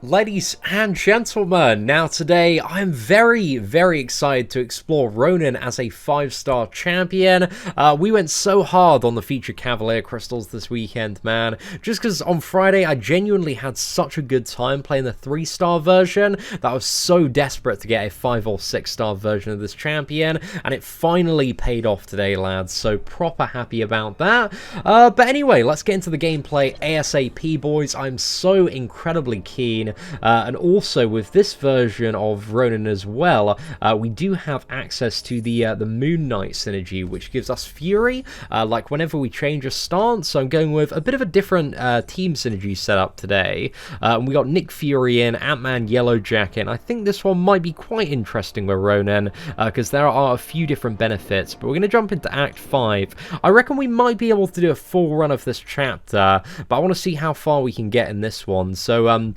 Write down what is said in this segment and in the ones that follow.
Ladies and gentlemen, now today I'm very excited to explore Ronin as a 5-star champion. We went so hard on the featured Cavalier crystals this weekend, man. Just because on Friday I genuinely had such a good time playing the 3-star version that I was so desperate to get a 5 or 6-star version of this champion, and it finally paid off today, lads. So proper happy about that. But anyway, let's get into the gameplay ASAP, boys. I'm so incredibly keen. And also with this version of Ronin as well, we do have access to the Moon Knight synergy, which gives us Fury, like whenever we change a stance. So I'm going with a bit of a different team synergy setup today. And we got Nick Fury in, Ant-Man, Yellow Jacket, and I think this one might be quite interesting with Ronin, because there are a few different benefits. But we're going to jump into Act 5. I reckon we might be able to do a full run of this chapter, but I want to see how far we can get in this one. So,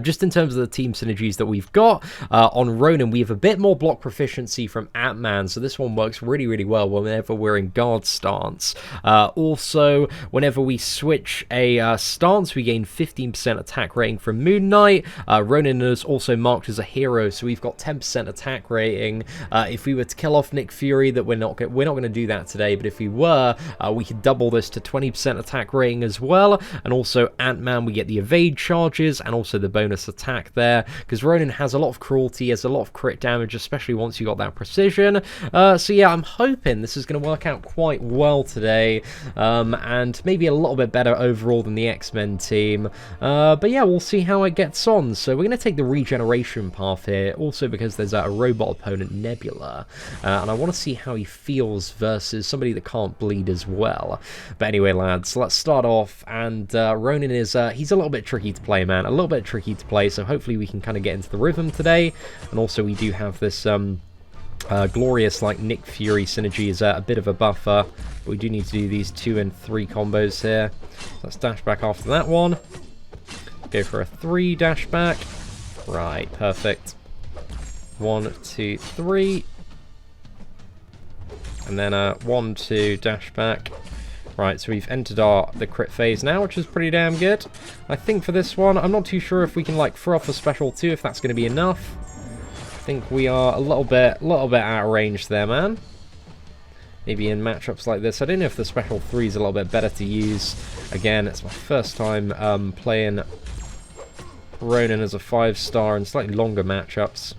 just in terms of the team synergies that we've got, on Ronin, we have a bit more block proficiency from Ant-Man, so this one works really well whenever we're in guard stance. Also, whenever we switch a stance, we gain 15% attack rating from Moon Knight. Ronin is also marked as a hero, so we've got 10% attack rating. If we were to kill off Nick Fury, that we're not going to do that today, but if we were, we could double this to 20% attack rating as well. And also Ant-Man, we get the evade charges and also the bonus attack there, because Ronin has a lot of cruelty, has a lot of crit damage, especially once you got that precision. So yeah, I'm hoping this is going to work out quite well today, and maybe a little bit better overall than the X-Men team. But yeah, we'll see how it gets on. So we're going to take the regeneration path here, also because there's a robot opponent, Nebula, and I want to see how he feels versus somebody that can't bleed as well. But anyway, lads, let's start off, and Ronin is, he's a little bit tricky to play, man, a little bit tricky to play, so hopefully we can kind of get into the rhythm today. And also we do have this glorious like Nick Fury synergy is a bit of a buffer, but we do need to do these 2 and 3 combos here. So let's dash back after that one, go for a 3 dash back, right, perfect, 1 2 3, and then a 1 2 dash back. Right, so we've entered the crit phase now, which is pretty damn good. I think for this one, I'm not too sure if we can like throw off a special 2, if that's going to be enough. I think we are a little bit out of range there, man. Maybe in matchups like this. I don't know if the special 3 is a little bit better to use. Again, it's my first time playing Ronin as a 5-star in slightly longer matchups.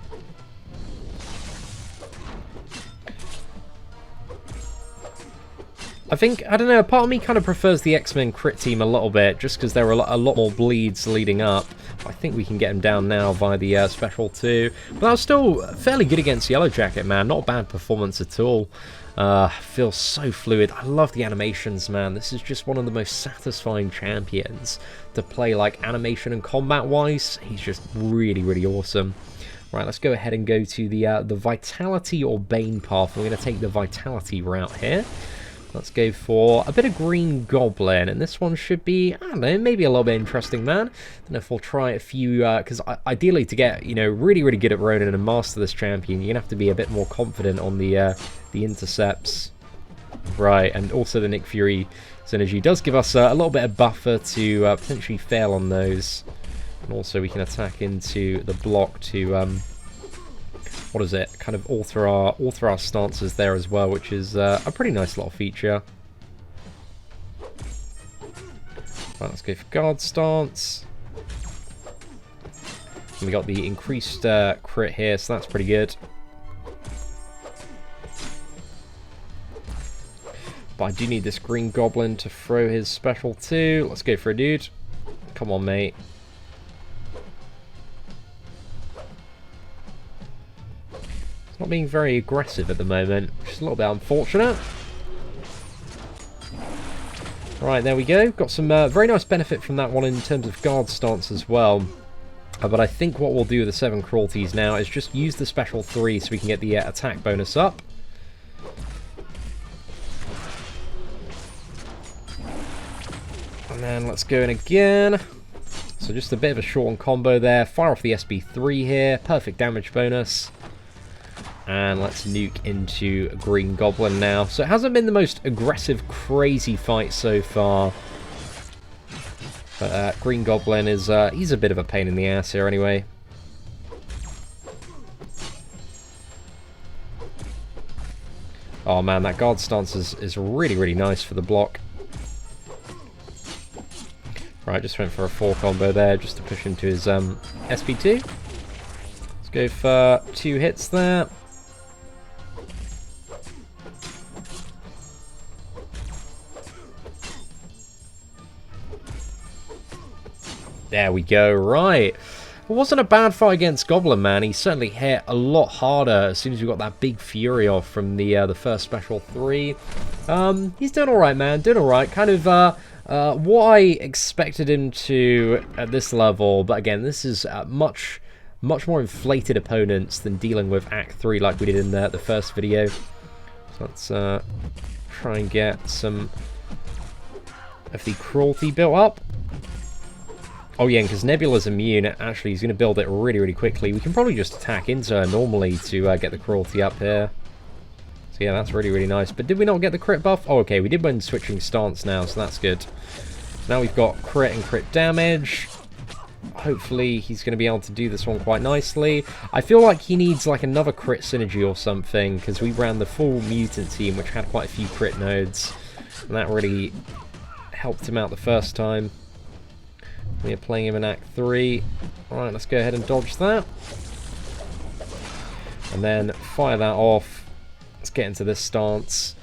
I think, I don't know, part of me kind of prefers the X-Men crit team a little bit, just because there are a lot more bleeds leading up. I think we can get him down now via the special 2. But that was still fairly good against Yellow Jacket, man. Not a bad performance at all. Feels so fluid. I love the animations, man. This is just one of the most satisfying champions to play, like, animation and combat-wise. He's just really awesome. Right, let's go ahead and go to the Vitality or Bane path. We're going to take the Vitality route here. Let's go for a bit of Green Goblin, and this one should be, I don't know, maybe a little bit interesting, man. Don't know if we'll try a few, because ideally to get, you know, really good at Ronin and master this champion, you're going to have to be a bit more confident on the intercepts. Right, and also the Nick Fury synergy does give us a little bit of buffer to potentially fail on those. And also we can attack into the block to... what is it? Kind of alter our stances there as well, which is a pretty nice little feature. Right, let's go for guard stance. And we got the increased crit here, so that's pretty good. But I do need this Green Goblin to throw his special 2. Let's go for a dude. Come on, mate. Not being very aggressive at the moment, which is a little bit unfortunate. Right, there we go. Got some very nice benefit from that one in terms of guard stance as well. But I think what we'll do with the 7 cruelties now is just use the special 3 so we can get the attack bonus up. And then let's go in again. So just a bit of a short combo there. Fire off the SB3 here. Perfect damage bonus. And let's nuke into Green Goblin now. So it hasn't been the most aggressive, crazy fight so far. But Green Goblin is, he's a bit of a pain in the ass here anyway. Oh man, that guard stance is really, really nice for the block. Right, just went for a 4 combo there, just to push him to his SP2. Let's go for 2 hits there. There we go, right. It wasn't a bad fight against Goblin, man. He certainly hit a lot harder as soon as we got that big fury off from the first special 3. He's doing alright, man. Doing alright. Kind of what I expected him to at this level, but again, this is much more inflated opponents than dealing with Act 3 like we did in the first video. So let's try and get some of the cruelty built up. Oh yeah, because Nebula's immune, actually he's going to build it really, really quickly. We can probably just attack into her normally to get the cruelty up here. So yeah, that's really, really nice. But did we not get the crit buff? Oh, okay, we did when switching stance now, so that's good. Now we've got crit and crit damage. Hopefully he's going to be able to do this one quite nicely. I feel like he needs like another crit synergy or something, because we ran the full mutant team, which had quite a few crit nodes. And that really helped him out the first time. We are playing him in Act 3. Alright, let's go ahead and dodge that. And then fire that off. Let's get into this stance.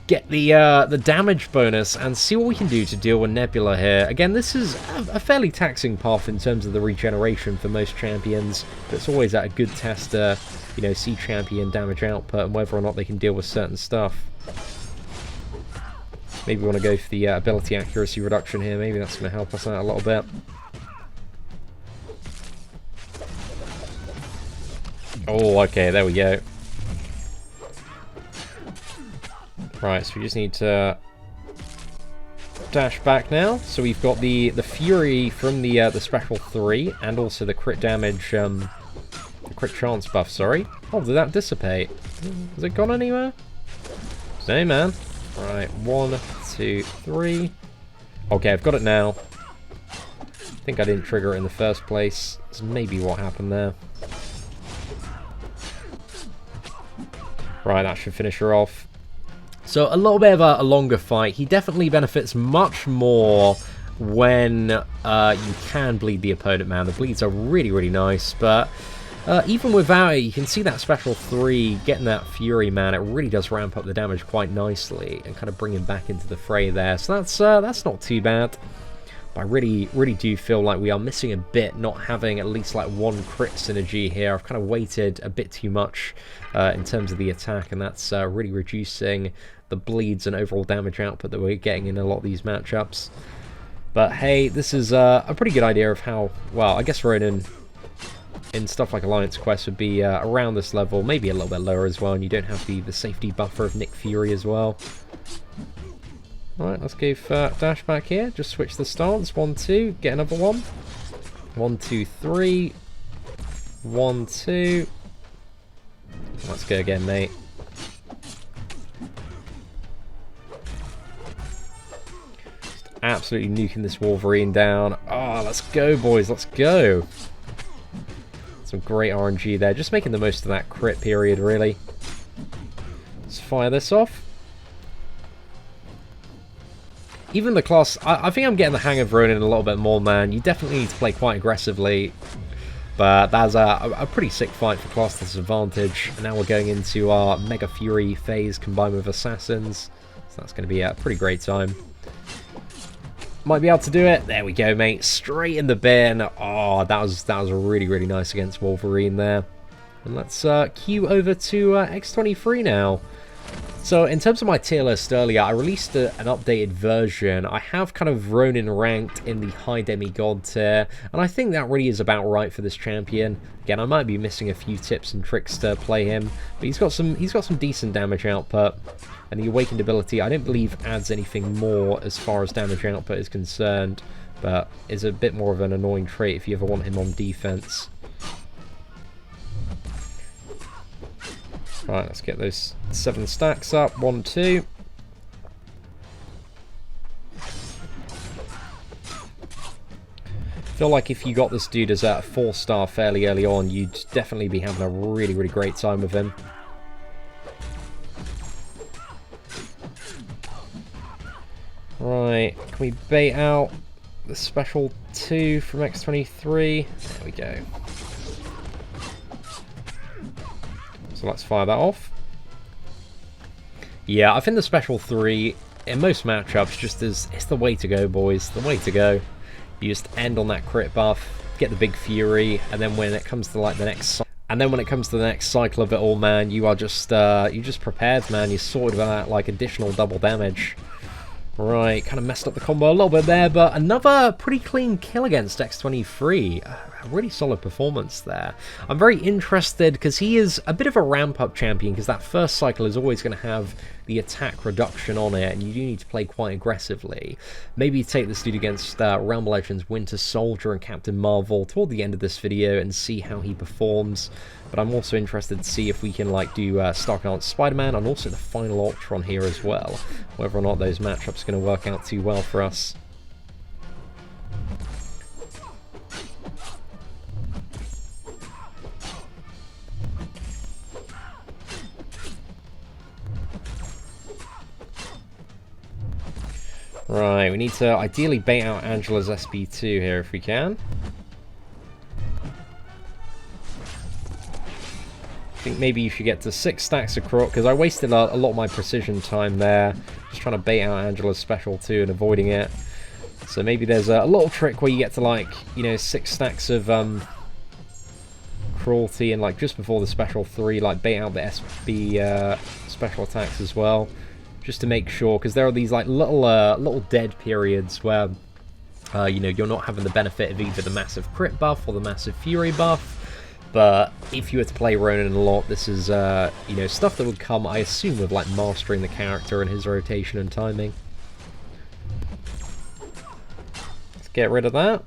Get the damage bonus and see what we can do to deal with Nebula here. Again, this is a fairly taxing path in terms of the regeneration for most champions. But it's always at a good test to, you know, see champion damage output and whether or not they can deal with certain stuff. Maybe we want to go for the ability accuracy reduction here. Maybe that's going to help us out a little bit. Oh, okay, there we go. Right, so we just need to dash back now. So we've got the Fury from the Special 3, and also the crit damage, the crit chance buff, sorry. Oh, did that dissipate? Has it gone anywhere? No, man. Right, 1, 2, 3. Okay, I've got it now. I think I didn't trigger it in the first place. That's maybe what happened there. Right, that should finish her off. So a little bit of a longer fight. He definitely benefits much more when you can bleed the opponent, man. The bleeds are really, really nice, but even without it, you can see that Special 3 getting that Fury, man. It really does ramp up the damage quite nicely and kind of bring him back into the fray there. So that's not too bad. But I really, really do feel like we are missing a bit, not having at least like one crit synergy here. I've kind of waited a bit too much in terms of the attack, and that's really reducing the bleeds and overall damage output that we're getting in a lot of these matchups. But hey, this is a pretty good idea of how, well, I guess Ronin in stuff like Alliance Quest would be around this level, maybe a little bit lower as well, and you don't have the safety buffer of Nick Fury as well. Alright, let's go for dash back here, just switch the stance, 1, 2, get another one. 1, 2, 3. 1, 2. Let's go again, mate. Just absolutely nuking this Wolverine down. Ah, let's go, boys, let's go. Some great RNG there, just making the most of that crit period, really. Let's fire this off. Even the class, I think I'm getting the hang of Ronin a little bit more, man. You definitely need to play quite aggressively, but that's a pretty sick fight for class disadvantage. And now we're going into our Mega Fury phase combined with Assassins, so that's going to be a pretty great time. Might be able to do it. There we go, mate. Straight in the bin. Oh, that was really, really nice against Wolverine there. And let's queue over to X-23 now. So in terms of my tier list earlier, I released an updated version. I have kind of Ronin ranked in the high demigod tier, and I think that really is about right for this champion. Again, I might be missing a few tips and tricks to play him, but he's got some decent damage output. And the Awakened ability, I don't believe adds anything more as far as damage output is concerned, but is a bit more of an annoying trait if you ever want him on defense. Right, let's get those 7 stacks up. 1, 2. feel like if you got this dude as a 4-star fairly early on, you'd definitely be having a really, really great time with him. Right, can we bait out the special 2 from X-23? There we go. So let's fire that off. Yeah, I think the special 3 in most matchups just is it's the way to go, boys. The way to go. You just end on that crit buff, get the big fury, and then when it comes to like the next cycle of it all, man, you are just you just prepared, man. You're sorted about that like additional double damage. Right, kind of messed up the combo a little bit there, but another pretty clean kill against X-23. A really solid performance there. I'm very interested because he is a bit of a ramp-up champion because that first cycle is always going to have the attack reduction on it, and you do need to play quite aggressively. Maybe take this dude against Realm Legends, Winter Soldier, and Captain Marvel toward the end of this video and see how he performs. But I'm also interested to see if we can like do Star Ronin, Spider-Man, and also the final Ultron here as well. Whether or not those matchups are going to work out too well for us. Right, we need to ideally bait out Angela's SP2 here if we can. I think maybe you should get to 6 stacks of Croc, because I wasted a lot of my precision time there, just trying to bait out Angela's special 2 and avoiding it. So maybe there's a little trick where you get to like, you know, 6 stacks of Cruelty, and like just before the special 3, like bait out the SB special attacks as well. Just to make sure, because there are these like little dead periods where you know, you're not having the benefit of either the massive crit buff or the massive fury buff. But if you were to play Ronin a lot, this is you know, stuff that would come, I assume, with like mastering the character and his rotation and timing. Let's get rid of that.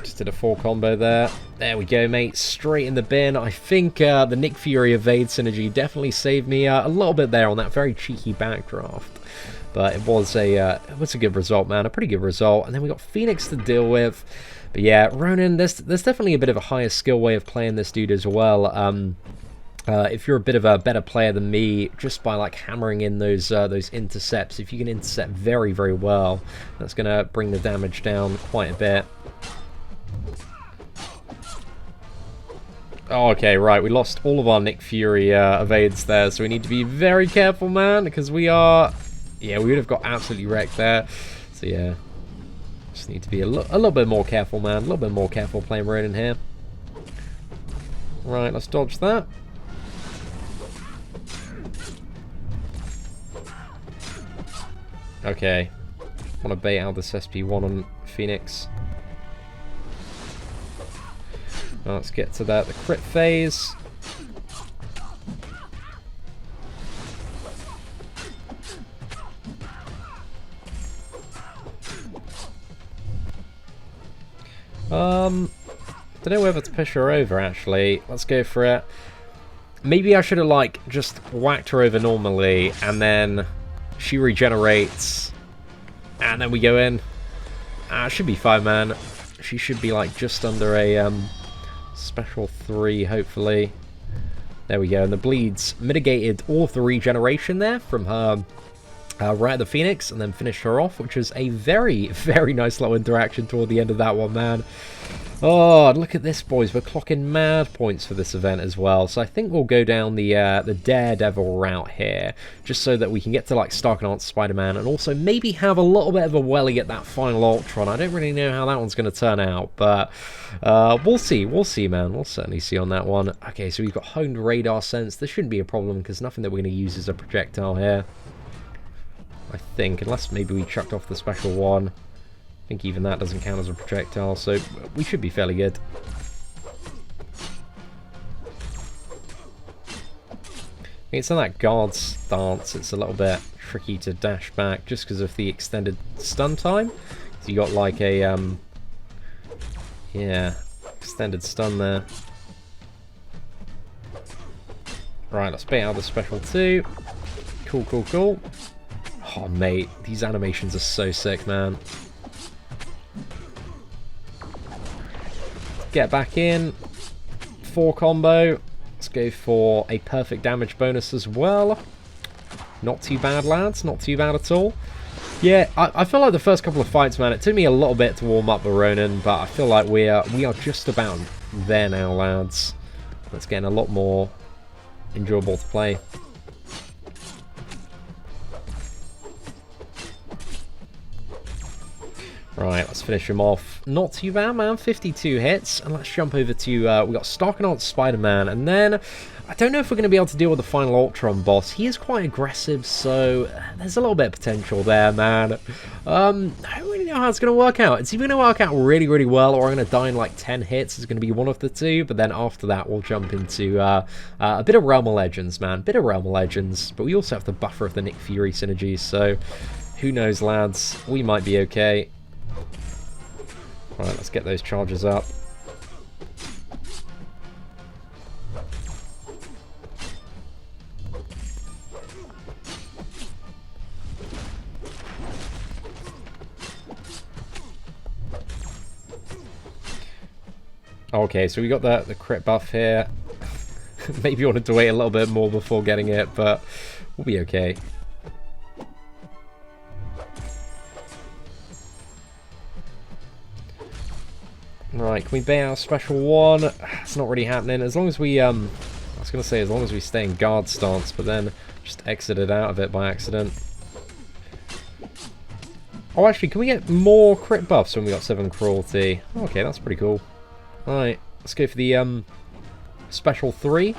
Just did a 4 combo there. There we go, mate. Straight in the bin. I think the Nick Fury evade synergy definitely saved me a little bit there on that very cheeky backdraft. But it was a good result, man. A pretty good result. And then we got Phoenix to deal with. But yeah, Ronin, there's definitely a bit of a higher skill way of playing this dude as well. If you're a bit of a better player than me, just by like hammering in those intercepts, if you can intercept very, very well, that's going to bring the damage down quite a bit. Oh, okay, right, we lost all of our Nick Fury evades there, so we need to be very careful, man, because we are... Yeah, we would have got absolutely wrecked there. So yeah, just need to be a little bit more careful, man. A little bit more careful playing Ronin here. Right, let's dodge that. Okay, want to bait out this SP1 on Phoenix. Now let's get to the crit phase. Don't know whether to push her over, actually. Let's go for it. Maybe I should have, like, just whacked her over normally, and then she regenerates, and then we go in. Should be fine, man. She should be, like, just under a, special 3, hopefully. There we go, and the bleeds mitigated all of the regeneration there from her right at the Phoenix, and then finished her off, which was a very, very nice little interaction toward the end of that one, man. Oh, look at this, boys. We're clocking mad points for this event as well. So I think we'll go down the Daredevil route here, just so that we can get to like Star Ronin, Spider-Man, and also maybe have a little bit of a welly at that final Ultron. I don't really know how that one's going to turn out, but we'll see. We'll see, man. We'll certainly see on that one. Okay, so we've got honed radar sense. This shouldn't be a problem because nothing that we're going to use is a projectile here, I think, unless maybe we chucked off the special one. I think even that doesn't count as a projectile, so we should be fairly good. It's on that guard stance, it's a little bit tricky to dash back just because of the extended stun time. So you got like a, yeah, extended stun there. Right, let's bait out the special 2. Cool, cool, cool. Oh, mate, these animations are so sick, man. Get back in. 4 combo. Let's go for a perfect damage bonus as well. Not too bad, lads. Not too bad at all. Yeah, I feel like the first couple of fights, man, it took me a little bit to warm up the Ronin, but I feel like we are just about there now, lads. It's getting a lot more enjoyable to play. Right, let's finish him off. Not too bad, man. 52 hits. And let's jump over to, we got Starknaut Spider-Man. And then, I don't know if we're going to be able to deal with the final Ultron boss. He is quite aggressive, so there's a little bit of potential there, man. I don't really know how it's going to work out. It's either going to work out really, really well, or I'm going to die in like 10 hits. It's going to be one of the two. But then after that, we'll jump into a bit of Realm of Legends, man. Bit of Realm of Legends. But we also have the buffer of the Nick Fury synergies, so who knows, lads. We might be okay. Right, let's get those charges up. Okay, so we got the crit buff here. Maybe you wanted to wait a little bit more before getting it, but we'll be okay. Right, can we bait out special one? It's not really happening. As long as we, I was going to say, as long as we stay in guard stance, but then just exited out of it by accident. Oh, actually, can we get more crit buffs when we got 7 cruelty? Okay, that's pretty cool. Alright, let's go for the, special 3.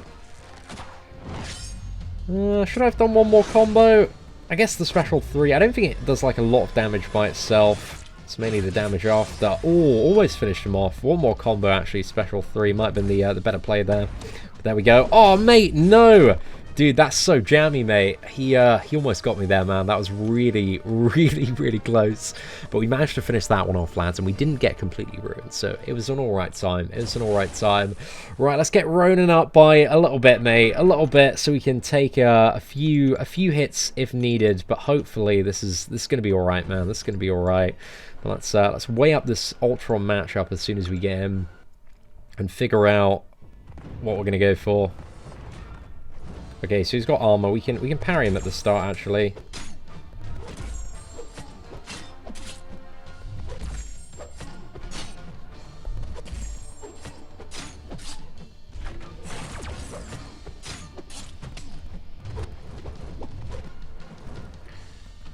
Should I have done one more combo? I guess the special 3, I don't think it does, like, a lot of damage by itself. It's mainly the damage after. Oh, always finished him off. One more combo, actually. Special 3 might have been the better play there. But there we go. Oh, mate, no! Dude, that's so jammy, mate. He almost got me there, man. That was really, really, really close. But we managed to finish that one off, lads, and we didn't get completely ruined. So it was an alright time. It was an alright time. Right, let's get Ronin up by a little bit, mate. A little bit, so we can take a few hits if needed. But hopefully this is going to be alright, man. This is going to be alright. Let's weigh up this Ultron matchup as soon as we get him and figure out what we're going to go for. Okay, so he's got armor. We can parry him at the start, actually.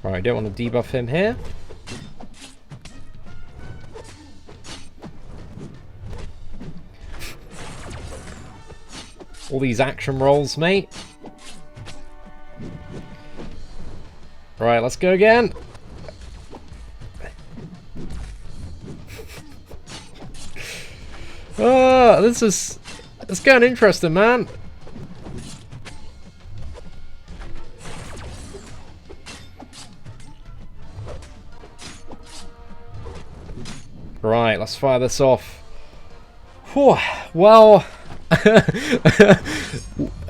Alright, don't want to debuff him here. All these action rolls, mate. Right, let's go again. Oh, it's getting interesting, man. Right, let's fire this off. Whew, well,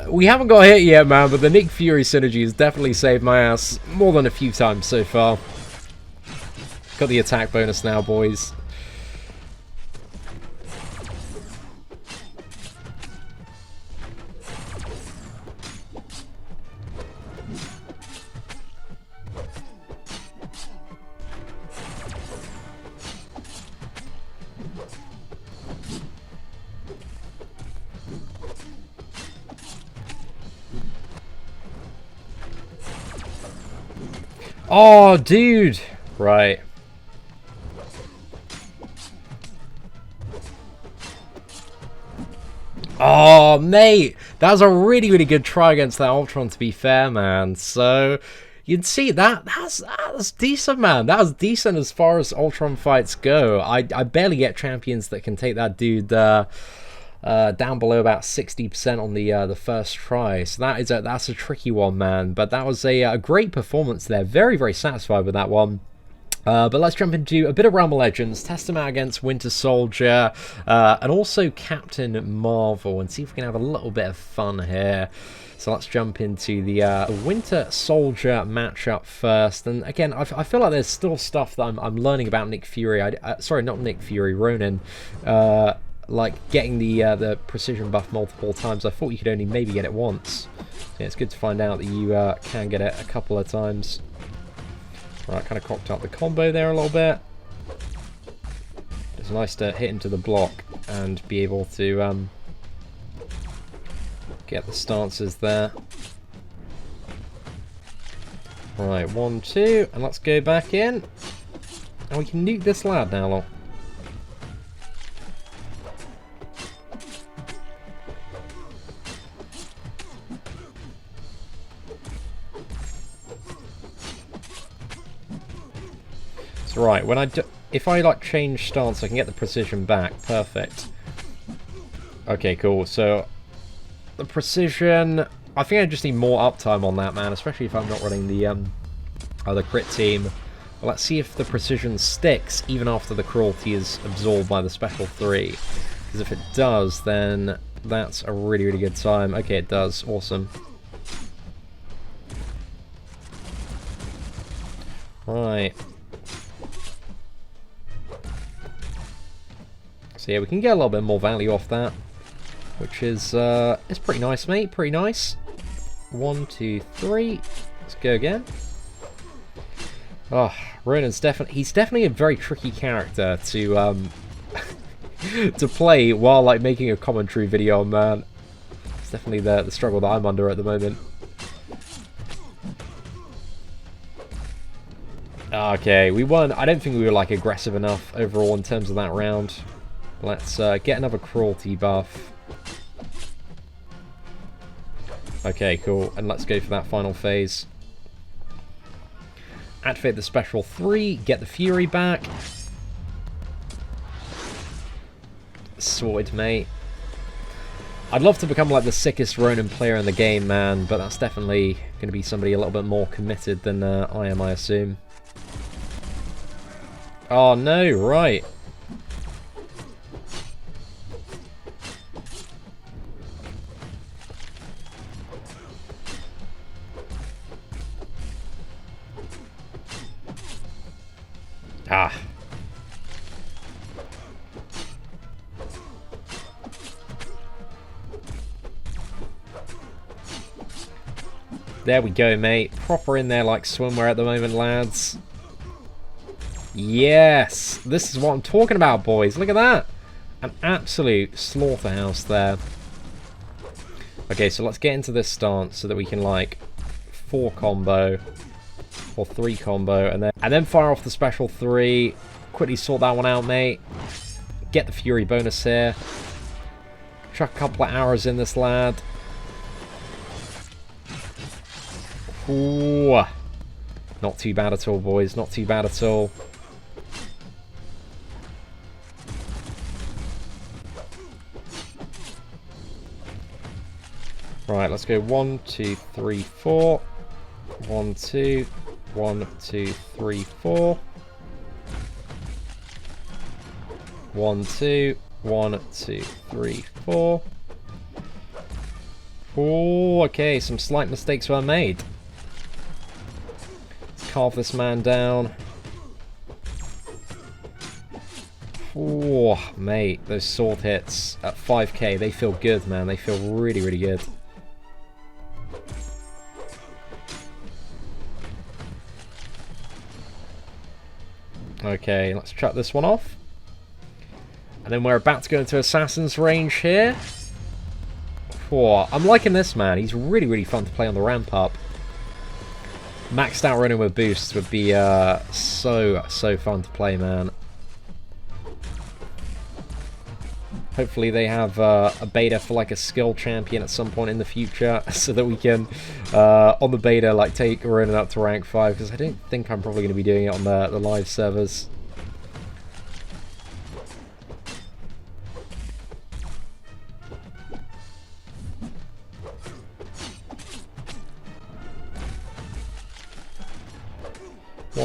we haven't got hit yet, man, but the Nick Fury synergy has definitely saved my ass more than a few times so far. Got the attack bonus now, boys. Oh, dude! Right. Oh, mate! That was a really, really good try against that Ultron, to be fair, man. So, you'd see, that's decent, man. That was decent as far as Ultron fights go. I barely get champions that can take that dude down below about 60% on the first try, so that's a tricky one, man. But that was a great performance there. Very, very satisfied with that one. But let's jump into a bit of Realm of Legends, test them out against Winter Soldier, and also Captain Marvel, and see if we can have a little bit of fun here. So let's jump into the Winter Soldier matchup first. And again, I feel like there's still stuff that I'm learning about Nick Fury. Sorry, not Nick Fury, Ronin. Like getting the precision buff multiple times. I thought you could only maybe get it once. Yeah, it's good to find out that you can get it a couple of times. Right, kind of cocked up the combo there a little bit. It's nice to hit into the block and be able to get the stances there. Right, 1, 2, and let's go back in. And we can nuke this lad now, lol. Right, when if I like change stance, I can get the precision back. Perfect. Okay, cool. So the precision, I think I just need more uptime on that, man. Especially if I'm not running the other crit team. Well, let's see if the precision sticks even after the cruelty is absorbed by the special 3. Because if it does, then that's a really, really good time. Okay, it does. Awesome. Right. So yeah, we can get a little bit more value off that, which is it's pretty nice, mate. Pretty nice. 1, 2, 3. Let's go again. Oh, Ronin's he's definitely a very tricky character to to play while like making a commentary video, man. It's definitely the struggle that I'm under at the moment. Okay, we won. I don't think we were like aggressive enough overall in terms of that round. Let's get another cruelty buff. Okay, cool. And let's go for that final phase. Activate the special 3, get the Fury back. Sorted, mate. I'd love to become like the sickest Ronin player in the game, man, but that's definitely going to be somebody a little bit more committed than I am, I assume. Oh no, right. Ah. There we go, mate. Proper in there like swimwear at the moment, lads. Yes! This is what I'm talking about, boys. Look at that. An absolute slaughterhouse there. Okay, so let's get into this stance so that we can, like, 4 combo. Or 3 combo, and then fire off the special 3. Quickly sort that one out, mate. Get the Fury bonus here. Chuck a couple of arrows in this lad. Ooh. Not too bad at all, boys. Not too bad at all. Right, let's go 1, 2, 3, 4. 1, 2. 1, 2, 3, 4. 1, 2. 1, 2, 3, 4. Oh, okay, some slight mistakes were made. Let's carve this man down. Oh, mate, those sword hits at 5k, they feel good, man. They feel really, really good. Okay, let's chuck this one off. And then we're about to go into Assassin's range here. Oh, I'm liking this, man. He's really, really fun to play on the ramp up. Maxed out running with boosts would be so fun to play, man. Hopefully they have a beta for like a skill champion at some point in the future, so that we can, on the beta, like take Ronin up to rank 5, because I don't think I'm probably going to be doing it on the live servers.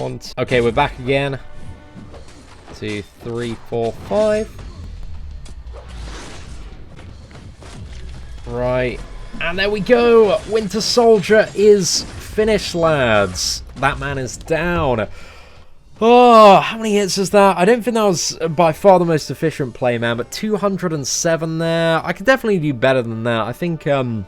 1, 2. Okay, we're back again. 2, 3, 4, 5. Right. And there we go. Winter Soldier is finished, lads. That man is down. Oh, how many hits is that? I don't think that was by far the most efficient play, man, but 207 there. I could definitely do better than that. I think, in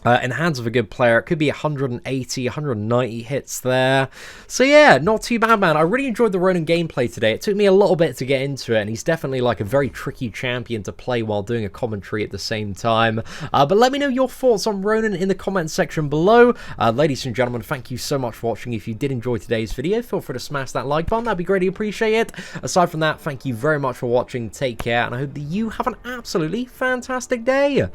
the hands of a good player, it could be 180, 190 hits there. So yeah, not too bad, man. I really enjoyed the Ronin gameplay today. It took me a little bit to get into it, and he's definitely like a very tricky champion to play while doing a commentary at the same time. But let me know your thoughts on Ronin in the comment section below. Ladies and gentlemen, thank you so much for watching. If you did enjoy today's video, feel free to smash that like button. That'd be greatly appreciated. Aside from that, thank you very much for watching. Take care, and I hope that you have an absolutely fantastic day.